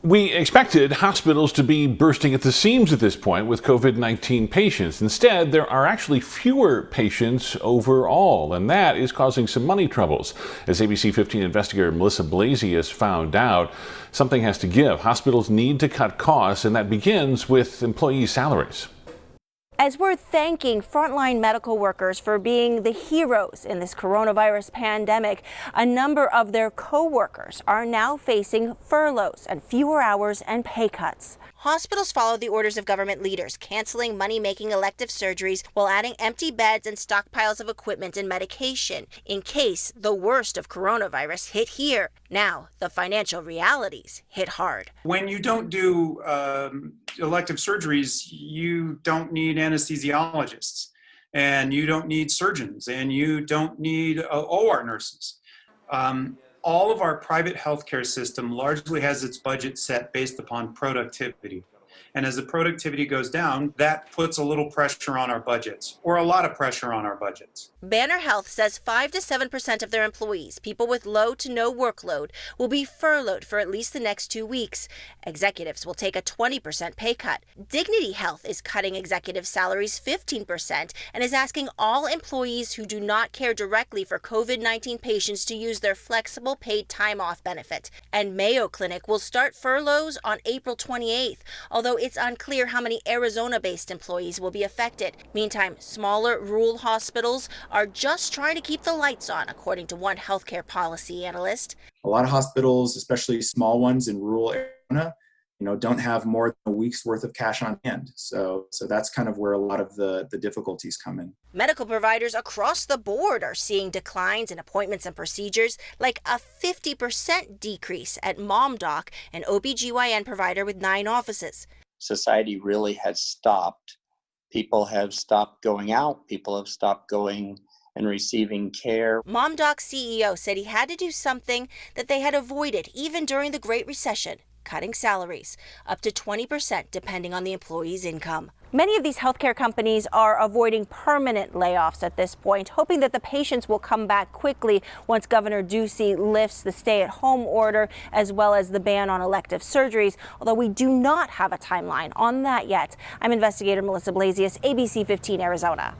We expected hospitals to be bursting at the seams at this point with COVID-19 patients. Instead, there are actually fewer patients overall, and that is causing some money troubles. As ABC 15 investigator Melissa Blasius found out, something has to give. Hospitals need to cut costs, and that begins with employee salaries. As we're thanking frontline medical workers for being the heroes in this coronavirus pandemic, a number of their co-workers are now facing furloughs and fewer hours and pay cuts. Hospitals followed the orders of government leaders, canceling money-making elective surgeries while adding empty beds and stockpiles of equipment and medication in case the worst of coronavirus hit here. Now, the financial realities hit hard. When you don't do elective surgeries, you don't need anesthesiologists, and you don't need surgeons, and you don't need OR nurses. All of our private healthcare system largely has its budget set based upon productivity. And as the productivity goes down, that puts a little pressure on our budgets, or a lot of pressure on our budgets. Banner Health says 5 to 7% of their employees, people with low to no workload, will be furloughed for at least the next 2 weeks. Executives will take a 20% pay cut. Dignity Health is cutting executive salaries 15% and is asking all employees who do not care directly for COVID-19 patients to use their flexible paid time off benefit. And Mayo Clinic will start furloughs on April 28th, although it's unclear how many Arizona-based employees will be affected. Meantime, smaller rural hospitals are just trying to keep the lights on, according to one healthcare policy analyst. A lot of hospitals, especially small ones in rural Arizona, don't have more than a week's worth of cash on hand. So that's kind of where a lot of the difficulties come in. Medical providers across the board are seeing declines in appointments and procedures, like a 50% decrease at MomDoc, an OBGYN provider with 9 offices. Society really has stopped. People have stopped going out. People have stopped going and receiving care. MomDoc CEO said he had to do something that they had avoided even during the Great Recession: cutting salaries, up to 20% depending on the employee's income. Many of these healthcare companies are avoiding permanent layoffs at this point, hoping that the patients will come back quickly once Governor Ducey lifts the stay-at-home order, as well as the ban on elective surgeries, although we do not have a timeline on that yet. I'm investigator Melissa Blasius, ABC 15 Arizona.